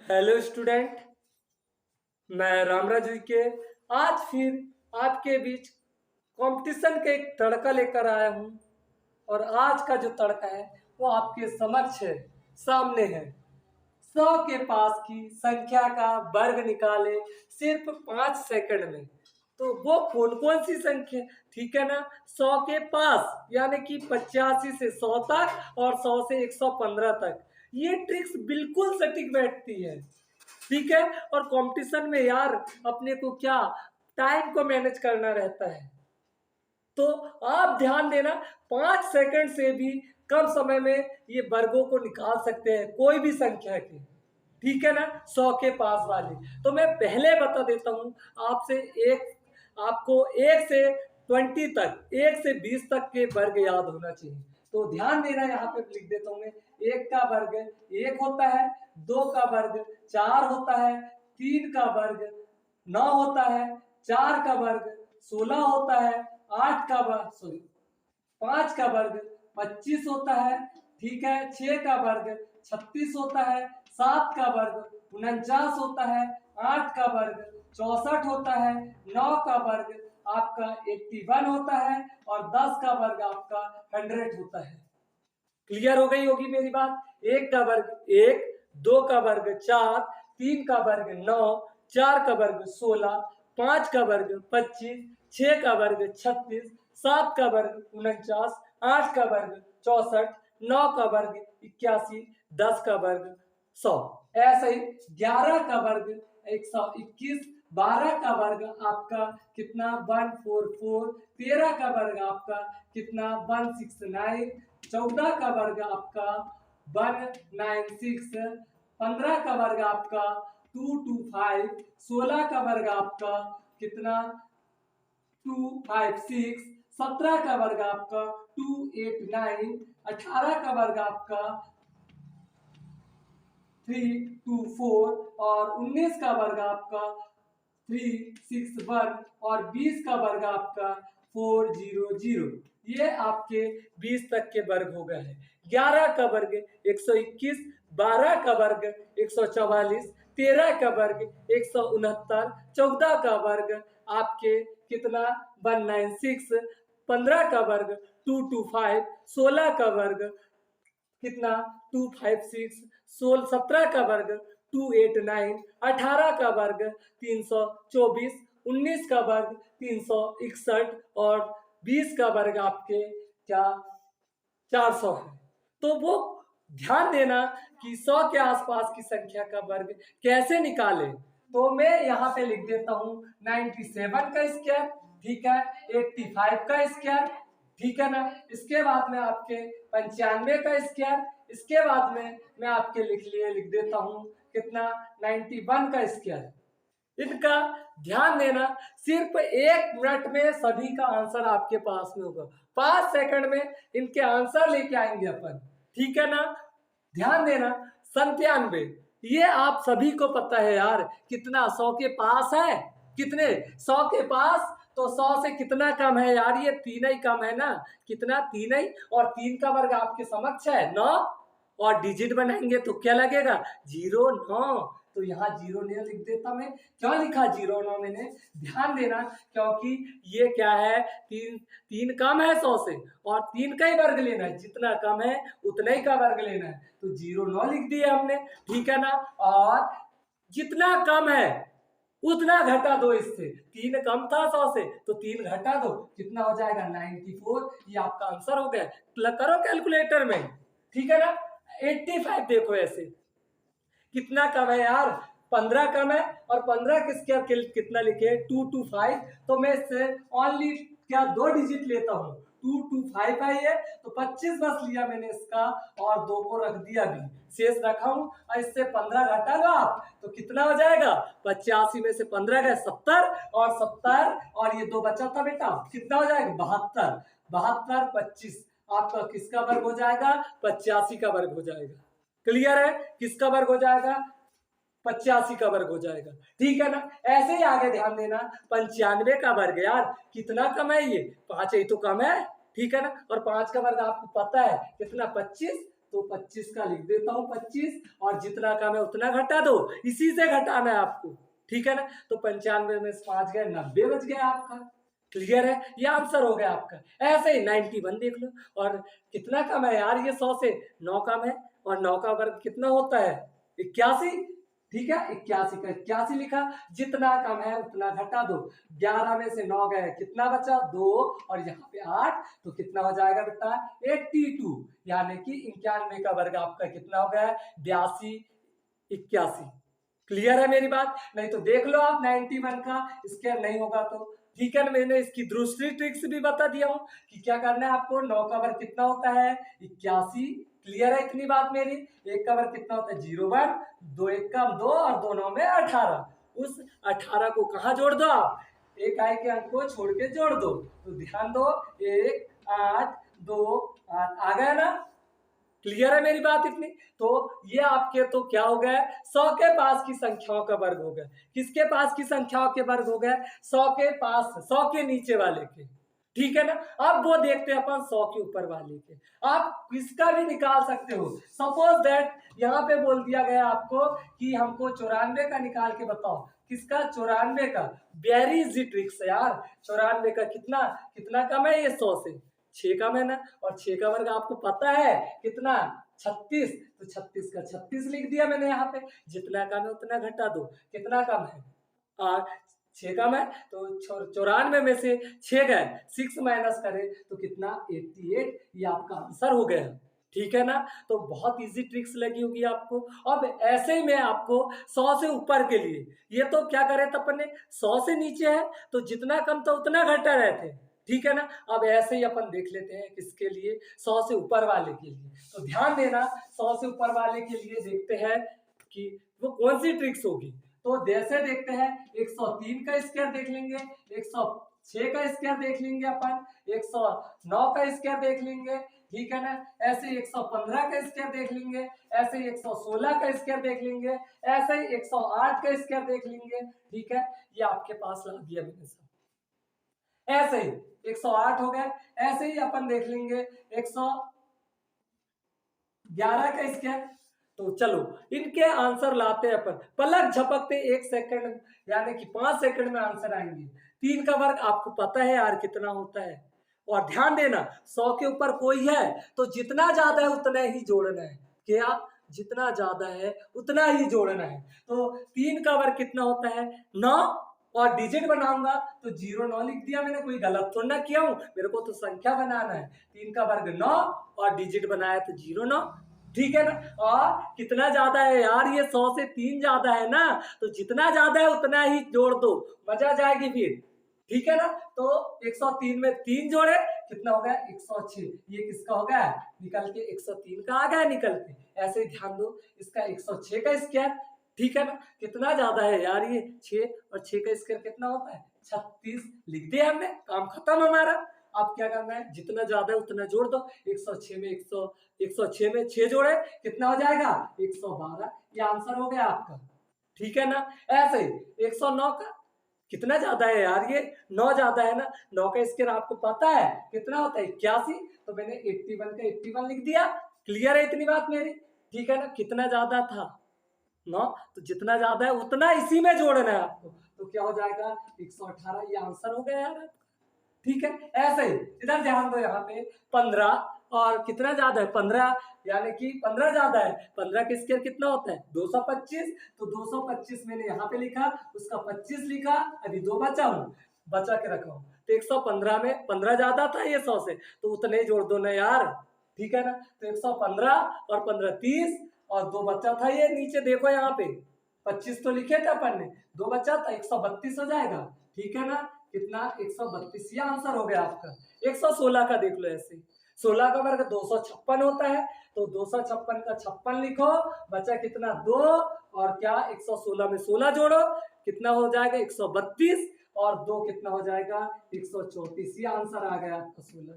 Hello student, मैं रामराज के आज फिर आपके बीच कंपटीशन के एक तड़का लेकर आया हूँ। और आज का जो तड़का है वो आपके समक्ष है, सामने है। 100 के पास की संख्या का वर्ग निकाले सिर्फ 5 सेकंड में। तो वो कौन कौन सी संख्या, ठीक है ना। 100 के पास यानी कि 85 से 100 तक और 100 से 115 तक। ये ट्रिक्स बिल्कुल सटीक बैठती है, ठीक है। और कंपटीशन में यार अपने को क्या टाइम को मैनेज करना रहता है। तो आप ध्यान देना, 5 सेकंड से भी कम समय में ये वर्गों को निकाल सकते हैं, कोई भी संख्या के, ठीक है ना। 100 के पास वाली तो मैं पहले बता देता हूँ आपसे। एक आपको 1 से 20 तक, 1 से 20 तक के वर्ग याद होना चाहिए। तो ध्यान देना, यहाँ पे लिख देता हूँ मैं। 1 का वर्ग 1 होता है, 2 का वर्ग 4 होता है, 3 का वर्ग 9 होता है, 4 का वर्ग 16 होता है, 8 का वर्ग 5 का वर्ग 25 होता है, ठीक है। 6 का वर्ग 36 होता है, 7 का वर्ग 49 होता है, 8 का वर्ग 64 होता है, 9 का वर्ग आपका 81 होता है और 10 का वर्ग आपका 100 होता है। क्लियर हो गई होगी मेरी बात। 1 का वर्ग 1, 2 का वर्ग 4, 3 का वर्ग 9, 4 का वर्ग 16, 5 का वर्ग 25, 6 का वर्ग 36, 7 का वर्ग 49, 8 का वर्ग 64, 9 का वर्ग 81, 10 का वर्ग 100। ऐसे ही 11 का वर्ग 121, 12 का वर्ग आपका कितना 144, 13 का वर्ग आपका कितना 169, 14 का वर्ग आपका 196, 15 का वर्ग आपका 225, 16 का वर्ग आपका कितना 256, 17 का वर्ग आपका 289, 18 का वर्ग आपका 324 और 19 का वर्ग आपका 361 और 20 का वर्ग आपका 400। ये आपके 20 तक के वर्ग हो गए हैं। 11 का वर्ग 121, 12 का वर्ग 144, 13 का वर्ग 169, 14 का वर्ग आपके कितना 196, 15 का वर्ग 225, 16 का वर्ग कितना 256, 17 का वर्ग 289, 18 का वर्ग 324, 19 का वर्ग 361 और 20 का वर्ग आपके क्या 400 है। तो वो ध्यान देना कि 100 के आसपास की संख्या का वर्ग कैसे निकाले। तो मैं यहाँ पे लिख देता हूँ 97 का स्क्वायर, ठीक है, 85 का स्क्वायर, ठीक है ना। इसके बाद में आपके 95 का स्क्वायर, इसके बाद में मैं आपके लिख देता हूँ कितना 91 का स्क्वायर। इनका ध्यान देना, सिर्फ 1 मिनट में सभी का आंसर आपके पास में होगा। 5 सेकंड में इनके आंसर लेके आएंगे अपन, ठीक है ना। ध्यान देना, 97 ये आप सभी को पता है यार कितना 100 के पास है, कितने 100 के पास। तो 100 से कितना कम है यार, ये 3 ही कम है ना, कितना 3 ही। और 3 का वर्ग आपके समक्ष है 9, और डिजिट बनाएंगे तो क्या लगेगा 09। तो यहाँ 09 लिख देता मैं। क्यों लिखा 09 मैंने, ध्यान देना, क्योंकि ये क्या है, तीन तीन कम है 100 से और 3 का ही वर्ग लेना है, जितना कम है उतना ही का वर्ग लेना है। तो 09 लिख दिया हमने, ठीक है ना। और जितना कम है उतना घटा दो इससे। 3 कम था 100 से तो 3 घटा दो, कितना हो जाएगा 94। ये आपका आंसर हो गया। करो कैलकुलेटर में, ठीक है ना। 85 देखो ऐसे कितना कम है यार, 15 कम है और 15 किसके कितना लिखे 225। तो मैं इससे ओनली क्या 2 डिजिट लेता हूँ, 225 आई है तो 25 बस लिया मैंने इसका और 2 को रख दिया भी, शेष रखा हूँ। और इससे 15 घटा लो आप तो कितना हो जाएगा 85 में से 15 गए 70 और 70 और ये 2 बचा था बेटा, कितना हो जाएगा 72। 72 25 आपका किसका वर्ग हो जाएगा 85 का वर्ग हो जाएगा। क्लियर है, किसका वर्ग हो जाएगा 85 का वर्ग हो जाएगा, ठीक है ना। ऐसे ही आगे ध्यान देना, 95 का वर्ग यार कितना कम है, ये 5 ही तो कम है, ठीक है ना। और 5 का वर्ग आपको पता है कितना 25। तो 25 का लिख देता हूँ 25, और जितना कम है उतना घटा दो, इसी से घटाना है आपको, ठीक है ना। तो 95 में से 5 गए, 90 बच गया आपका। क्लियर है, ये आंसर हो गया आपका। ऐसे ही 91 देख लो, और कितना कम है यार, ये 100 से 9 कम है, और 9 का वर्ग कितना होता है 81, ठीक है। 81 का 81 लिखा, जितना कम है उतना घटा दो, 11 में से 9 गए, कितना बचा 2, और यहाँ पे 8, तो कितना हो जाएगा बेटा 82, यानी कि 91 का वर्ग आपका कितना हो गया 82, 81। क्लियर है मेरी बात, नहीं तो देख लो आप 91 का स्क्वायर नहीं होगा तो, ठीक है ना। मैंने इसकी दूसरी ट्रिक्स भी बता दिया हूँ कि क्या करना है आपको, 9 का वर्ग कितना होता है 81। क्लियर है इतनी बात मेरी। 1 का वर्ग कितना होता है 01, 2 1 का 2, और 2 9 में 18। उस 18 को कहाँ जोड़ दो आप, एक आए के अंक को छोड़ के जोड़ दो, तो ध्यान दो 1 8 2 8 आ गया ना। क्लियर है मेरी बात इतनी। तो ये आपके तो क्या हो गया 100 के पास की संख्याओं का वर्ग हो गया। किसके पास की संख्याओं के वर्ग हो गया 100 के पास, 100 के नीचे वाले के, ठीक है ना। अब वो देखते हैं अपन 100 के ऊपर वाले के, आप किसका भी निकाल सकते हो। सपोज दैट यहाँ पे बोल दिया गया आपको कि हमको 94 का निकाल के बताओ, किसका 94 का, वेरी इजी ट्रिक्स यार। 94 का कितना कितना कम है ये 100 से 6 कम है ना, और 6 का वर्ग आपको पता है कितना 36, तो 36 का 36 लिख दिया मैंने यहाँ पे, जितना कम है उतना घटा दो, कितना कम है 6 कम है, तो 94 में से 6 गए, 6 माइनस करें तो कितना 88, ये आपका आंसर हो गया, ठीक है ना। तो बहुत इजी ट्रिक्स लगी होगी आपको। अब ऐसे ही मैं आपको 100 से ऊपर के लिए, ये तो क्या करे तो अपन ने 100 से नीचे है तो जितना कम था उतना घटा रहे थे, ठीक है ना। अब ऐसे ही अपन देख लेते हैं किसके लिए 100 से ऊपर वाले के लिए। तो ध्यान देना 100 से ऊपर वाले के लिए देखते हैं कि वो कौन सी ट्रिक्स होगी। तो जैसे देखते हैं 103 का स्क्वायर देख लेंगे, 106 का स्क्वायर देख लेंगे अपन, 109 का स्क्वायर देख लेंगे, ठीक है ना। ऐसे 115 का स्क्वायर देख लेंगे, ऐसे 116 का स्क्वायर देख लेंगे, ऐसे 108 का स्क्वायर देख लेंगे, ठीक है। ये आपके पास ला दिया मैंने सब। ऐसे ही 108 हो गया, ऐसे ही अपन देख लेंगे 111 का स्क्वायर। तो चलो इनके आंसर लाते हैं अपन, पलक झपकते 1 सेकंड यानी कि 5 सेकंड में आंसर आएंगे। 3 का वर्ग आपको पता है यार कितना होता है, और ध्यान देना 100 के ऊपर कोई है तो जितना ज्यादा है उतना ही जोड़ना है, क्या जितना ज्यादा है उतना ही जोड़ना है। तो 3 का वर्ग कितना होता है 9, और डिजिट बनाऊंगा तो 09 लिख दिया मैंने, कोई गलत तो ना किया हूं, मेरे को तो संख्या बनाना है। 3 का वर्ग 9 और डिजिट बनाया तो 09, ठीक है ना। और कितना ज्यादा है यार, ये 100 से 3 ज्यादा है ना, तो जितना ज्यादा है उतना ही जोड़ दो, मजा जाएगी फिर, ठीक है ना। तो 103 में 3 जोड़े कितना हो गया 106, ये किसका हो गया निकल के 103 का आ गया निकल के। ऐसे ही ध्यान दो इसका 106 का स्क्वायर, ठीक है ना। कितना ज्यादा है यार ये 6, और 6 का स्क्वायर कितना होता है 36, लिख दिया हमने, काम खत्म हमारा। अब क्या करना है जितना ज्यादा है उतना जोड़ दो, 106 में 106 में 6 जोड़े कितना हो जाएगा 112, ये आंसर हो गया आपका, ठीक है ना। ऐसे ही 109 का कितना ज्यादा है यार, ये 9 ज्यादा है ना, 9 का स्क्वायर आपको पता है कितना होता है 81, तो मैंने 81 का 81 लिख दिया। क्लियर है इतनी बात मेरी, ठीक है ना। कितना ज्यादा था 9, तो जितना ज्यादा है उतना इसी में जोड़ना है आपको, तो क्या हो जाएगा 118, ये आंसर हो गया यार आपका, ठीक है। ऐसे ही इधर ध्यान दो यहाँ पे 15, और कितना ज्यादा है 15, यानी कि 15 ज्यादा है, 15 का स्क्वायर कितना होता है 225, तो 225 मैंने यहाँ पे लिखा, उसका 25 लिखा, अभी 2 बचा के रखा हूँ, तो 115 में 15 ज्यादा था ये 100 से, तो उतने ही जोड़ दो ना यार, ठीक है ना। तो 115 और 15 30, और 2 बचा था ये नीचे देखो यहाँ पे 25 तो लिखे थे अपन ने, 2 बचा था 132 हो जाएगा, ठीक है ना। कितना 132, ये आंसर हो गया आपका। 116 का देख लो, ऐसे 16 का वर्ग 256 होता है, तो 256 का 56 लिखो, बचा कितना 2, और क्या 116 में 16 जोड़ो कितना हो जाएगा 132, और 2 कितना हो जाएगा 134, ये आंसर आ गया आपका 16,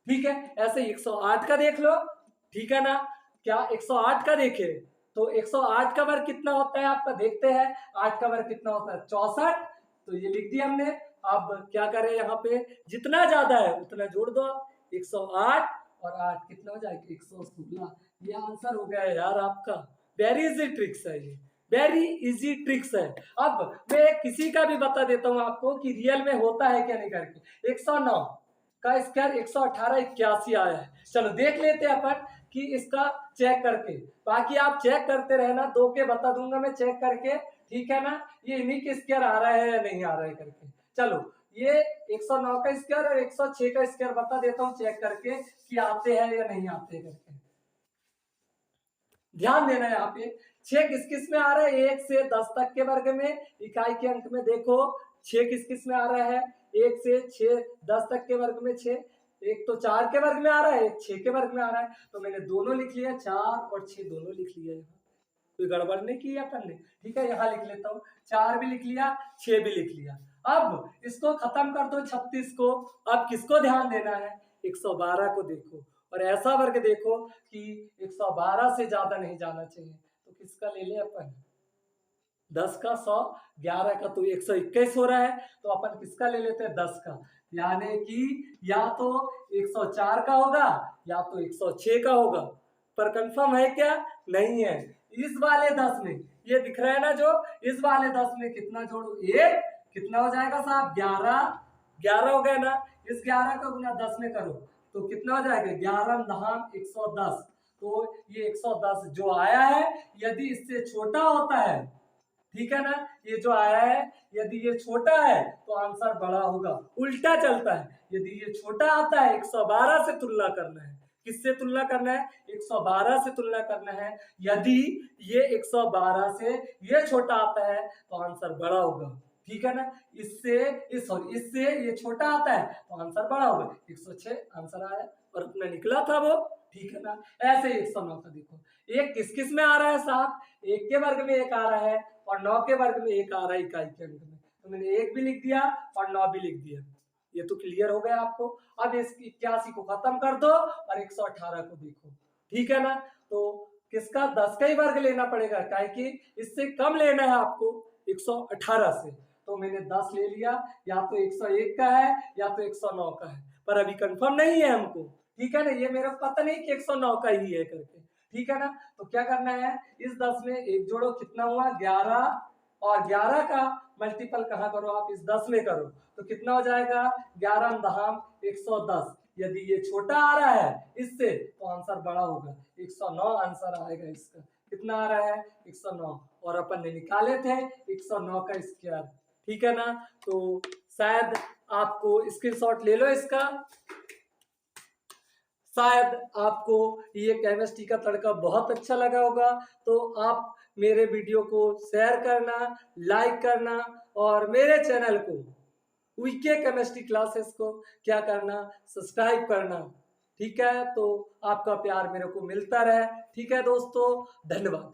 ठीक है। ऐसे 108 का देख लो, ठीक है ना। क्या 108 का देखे तो 108 का वर्ग कितना होता है आपका, देखते हैं 8 का वर्ग कितना होता है 64, तो ये लिख दिया हमने। अब क्या करें यहाँ पे जितना ज्यादा है उतना जोड़ दो, 108 और 8 कितना हो जाएगा 116, ये आंसर हो गया है यार आपका। वेरी इजी ट्रिक्स है ये, वेरी इजी ट्रिक्स है। अब मैं किसी का भी बता देता हूँ आपको कि रियल में होता है क्या नहीं करके। 109 का स्क्वायर 118 81 आया है। चलो देख लेते हैं अपन कि इसका चेक करके, बाकी आप चेक करते रहना, दो के बता दूंगा मैं चेक करके, ठीक है ना, ये इन्हीं के स्क्वायर आ रहा है या नहीं आ रहा है करके। चलो ये 109 का स्क्वायर और 106 का स्क्वायर बता देता हूँ चेक करके कि आते हैं या नहीं आते करके। ध्यान देना यहाँ पे 6 किस किस में आ रहा है, 1 से 10 तक के वर्ग में। इकाई के अंक में देखो 6 किस किस में आ रहा है, 1 से 6 10 तक के वर्ग में 6, एक तो 4 के वर्ग में आ रहा है, एक 6 के वर्ग में आ रहा है। तो मैंने दोनों लिख लिया, 4 और 6 दोनों लिख लिया। कोई गड़बड़ नहीं की अपन ने, ठीक है। यहाँ लिख लेता हूँ, 4 भी लिख लिया, 6 भी लिख लिया। अब इसको खत्म कर दो 36 को। अब किसको ध्यान देना है, 112 को देखो, और ऐसा वर्ग देखो कि 112 से ज्यादा नहीं जाना चाहिए। तो किसका ले ले अपन, 10 का 100, 11 का तो 121 हो रहा है, तो अपन किसका ले लेते हैं, 10 का। यानी कि या तो 104 का होगा या तो 106 का होगा, पर कंफर्म है क्या, नहीं है। इस वाले 10 में ये दिख रहा है ना, जो इस वाले 10 में कितना जोड़ो, एक कितना हो जाएगा साहब, 11, 11 हो गया ना। इस 11 का गुना 10 में करो तो कितना हो जाएगा, 11 दहाम 110। तो ये 110 जो आया है, यदि इससे छोटा होता है, ठीक है ना, ये जो आया है यदि ये छोटा है तो आंसर बड़ा होगा। उल्टा चलता है, यदि ये छोटा आता है 112 से तुलना करना है, किससे तुलना करना है, 112 से तुलना करना है। यदि ये 112 से ये छोटा आता है तो आंसर बड़ा होगा, ठीक है ना। इससे ये छोटा आता है तो आंसर बड़ा होगा। 106 आंसर आया और अपना निकला था वो, ठीक है ना। ऐसे 109 का देखो, एक किस किस में आ रहा है साहब, 1 के वर्ग में 1 आ रहा है और 9 के वर्ग में 1 आ रहा है इकाई के अंक में। तो मैंने 1 भी लिख दिया और 9 भी लिख दिया। ये तो क्लियर हो गया आपको। अब इस 81 को खत्म कर दो और 118 को देखो, ठीक है ना। तो किसका, 10 का ही वर्ग लेना पड़ेगा, काहे कि इससे कम लेना है आपको 118 से। तो मैंने 10 ले लिया, या तो 101 का है या तो 109 का है, पर अभी कंफर्म नहीं है हमको, ठीक है ना। ये मेरे को पता नहीं कि 109 का ही है करके, ठीक है ना। तो क्या करना है, इस 10 में एक जोड़ो, कितना हुआ 11, और 11 का मल्टीपल कहाँ करो आप, इस 10 में करो तो कितना हो जाएगा, 11 दहाम 110। यदि ये छोटा आ रहा है इससे तो आंसर बड़ा होगा, 109 आंसर आएगा इसका। कितना आ रहा है, 109, और अपन ने निकाले थे 109 का स्क्वायर, ठीक है ना। तो शायद आपको स्क्रीनशॉट ले लो इसका, शायद आपको ये केमिस्ट्री का तड़का बहुत अच्छा लगा होगा। तो आप मेरे वीडियो को शेयर करना, लाइक करना, और मेरे चैनल को वीके केमिस्ट्री क्लासेस को क्या करना, सब्सक्राइब करना, ठीक है। तो आपका प्यार मेरे को मिलता रहे, ठीक है दोस्तों, धन्यवाद।